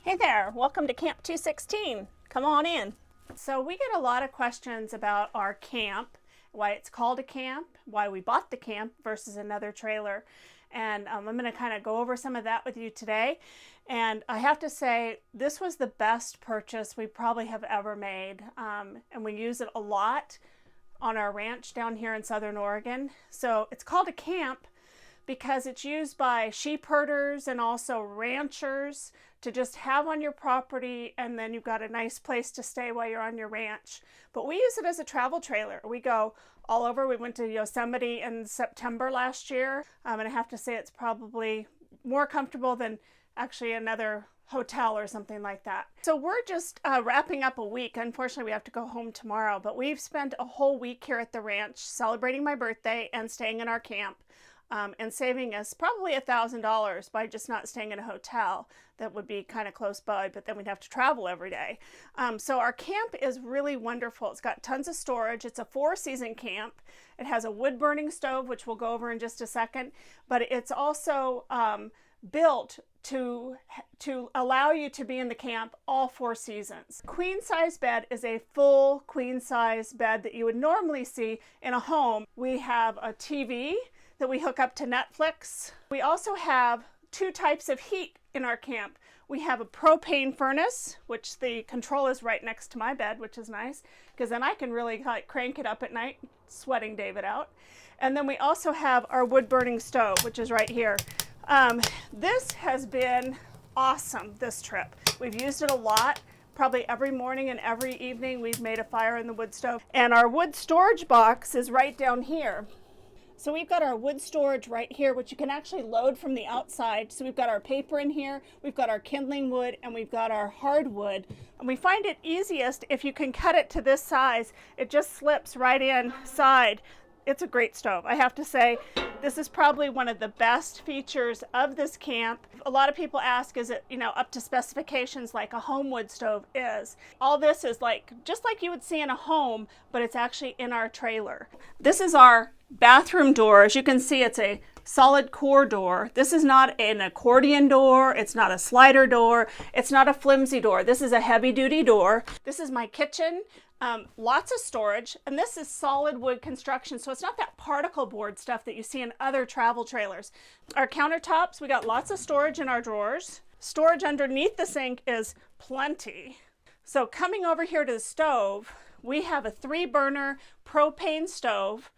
Hey there, welcome to Camp 216. Come on in. So we get a lot of questions about our camp, why it's called a camp, why we bought the camp versus another trailer. And I'm going to kind of go over some of that with you today. And I have to say, this was the best purchase we probably have ever made. And we use it a lot on our ranch down here in Southern Oregon. So it's called a camp because it's used by sheep herders and also ranchers to just have on your property, and then you've got a nice place to stay while you're on your ranch. But we use it as a travel trailer. We go all over. We went to Yosemite in September last year, and I have to say it's probably more comfortable than actually another hotel or something like that. So we're just wrapping up a week. Unfortunately, we have to go home tomorrow, but we've spent a whole week here at the ranch celebrating my birthday and staying in our camp. And saving us probably $1,000 by just not staying in a hotel that would be kind of close by, but then we'd have to travel every day. So our camp is really wonderful. It's got tons of storage. It's a 4-season camp. It has a wood burning stove, which we'll go over in just a second, but it's also built to allow you to be in the camp all 4 seasons. Queen size bed is a full queen size bed that you would normally see in a home. We have a TV that we hook up to Netflix. We also have 2 types of heat in our camp. We have a propane furnace, which the control is right next to my bed, which is nice, because then I can really crank it up at night, sweating David out. And then we also have our wood burning stove, which is right here. This has been awesome this trip. We've used it a lot. Probably every morning and every evening we've made a fire in the wood stove. And our wood storage box is right down here. So we've got our wood storage right here, which you can actually load from the outside. So we've got our paper in here, we've got our kindling wood, and we've got our hardwood. And we find it easiest if you can cut it to this size. It just slips right inside. It's a great stove. I have to say, this is probably one of the best features of this camp. A lot of people ask, is it, up to specifications like a home wood stove is? All this is just like you would see in a home, but it's actually in our trailer. This is our bathroom door. As you can see, it's a solid core door. This is not an accordion door. It's not a slider door. It's not a flimsy door. This is a heavy duty door. This is my kitchen. Lots of storage, and this is solid wood construction, so it's not that particle board stuff that you see in other travel trailers. Our countertops, we got lots of storage in our drawers. Storage underneath the sink is plenty. So coming over here to the stove, we have a 3-burner propane stove,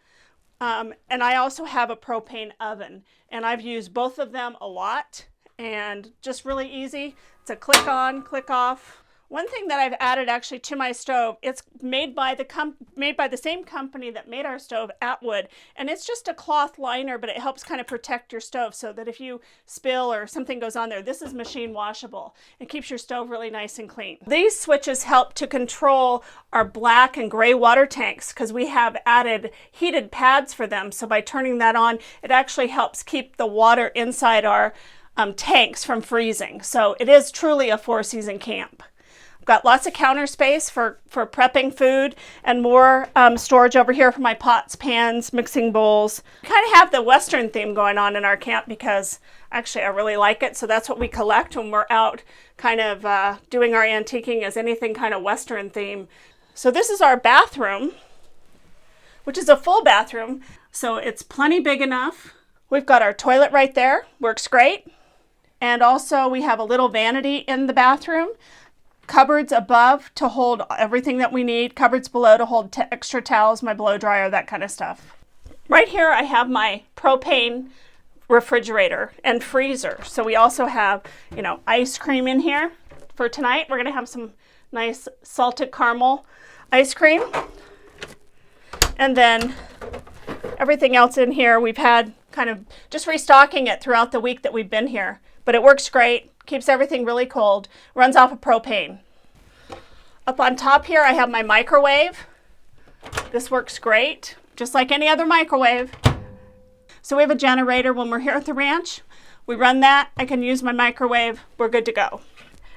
and I also have a propane oven, and I've used both of them a lot, and just really easy. It's a click on, click off. One thing that I've added actually to my stove, it's made by the same company that made our stove, Atwood, and it's just a cloth liner, but it helps kind of protect your stove so that if you spill or something goes on there, this is machine washable. It keeps your stove really nice and clean. These switches help to control our black and gray water tanks because we have added heated pads for them. So by turning that on, it actually helps keep the water inside our tanks from freezing. So it is truly a 4-season camp. Got lots of counter space for prepping food and more storage over here for my pots, pans, mixing bowls. Kind of have the Western theme going on in our camp because actually I really like it. So that's what we collect when we're out kind of doing our antiquing, is anything kind of Western theme. So this is our bathroom, which is a full bathroom. So it's plenty big enough. We've got our toilet right there, works great. And also we have a little vanity in the bathroom. Cupboards above to hold everything that we need. Cupboards below to hold extra towels, my blow dryer, that kind of stuff. Right here I have my propane refrigerator and freezer. So we also have, ice cream in here. For tonight, we're going to have some nice salted caramel ice cream. And then everything else in here, we've had kind of just restocking it throughout the week that we've been here. But it works great. Keeps everything really cold, runs off of propane. Up on top here, I have my microwave. This works great, just like any other microwave. So we have a generator when we're here at the ranch. We run that, I can use my microwave, we're good to go.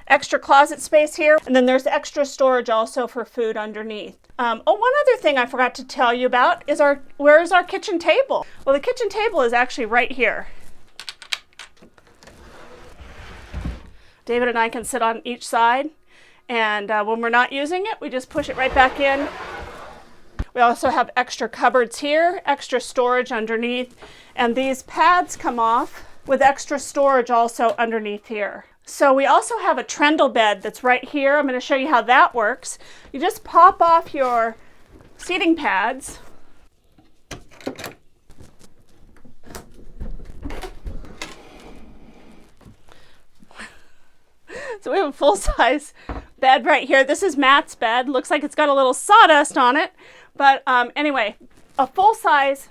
Extra closet space here, and then there's extra storage also for food underneath. One other thing I forgot to tell you about is where is our kitchen table? Well, the kitchen table is actually right here. David and I can sit on each side, and when we're not using it, we just push it right back in. We also have extra cupboards here, extra storage underneath, and these pads come off with extra storage also underneath here. So we also have a Trendle bed that's right here. I'm going to show you how that works. You just pop off your seating pads. So we have a full-size bed right here. This is Matt's bed. Looks like it's got a little sawdust on it. But anyway, a full-size,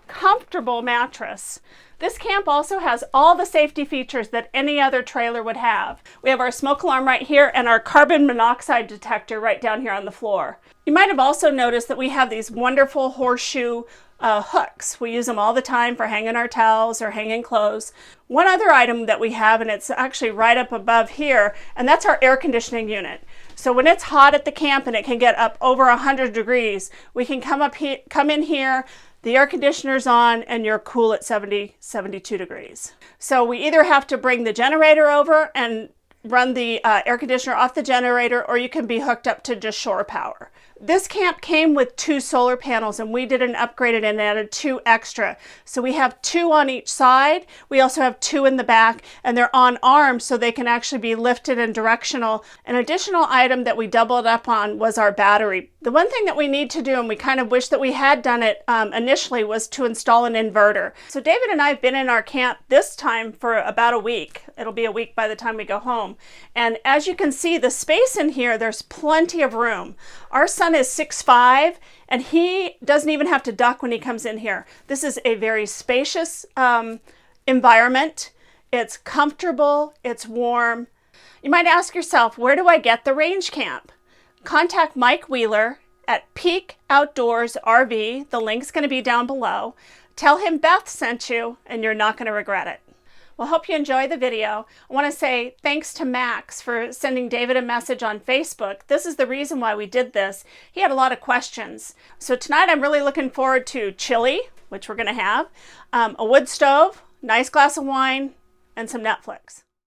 comfortable mattress. This camp also has all the safety features that any other trailer would have. We have our smoke alarm right here and our carbon monoxide detector right down here on the floor. You might have also noticed that we have these wonderful horseshoe hooks. We use them all the time for hanging our towels or hanging clothes. One other item that we have, and it's actually right up above here, and that's our air conditioning unit. So when it's hot at the camp and it can get up over 100 degrees, we can come in here, the air conditioner's on, and you're cool at 70, 72 degrees. So we either have to bring the generator over and run the air conditioner off the generator, or you can be hooked up to just shore power. This camp came with 2 solar panels, and we did an upgrade and added 2 extra. So we have 2 on each side. We also have 2 in the back, and they're on arms so they can actually be lifted and directional. An additional item that we doubled up on was our battery. The one thing that we need to do, and we kind of wish that we had done it initially, was to install an inverter. So David and I have been in our camp this time for about a week. It'll be a week by the time we go home. And as you can see, the space in here, there's plenty of room. Our son is 6'5", and he doesn't even have to duck when he comes in here. This is a very spacious environment. It's comfortable, it's warm. You might ask yourself, where do I get the range camp? Contact Mike Wheeler at Peak Outdoors RV. The link's going to be down below. Tell him Beth sent you, and you're not going to regret it. Well, hope you enjoy the video. I want to say thanks to Max for sending David a message on Facebook. This is the reason why we did this. He had a lot of questions. So tonight I'm really looking forward to chili, which we're going to have, a wood stove, nice glass of wine, and some Netflix.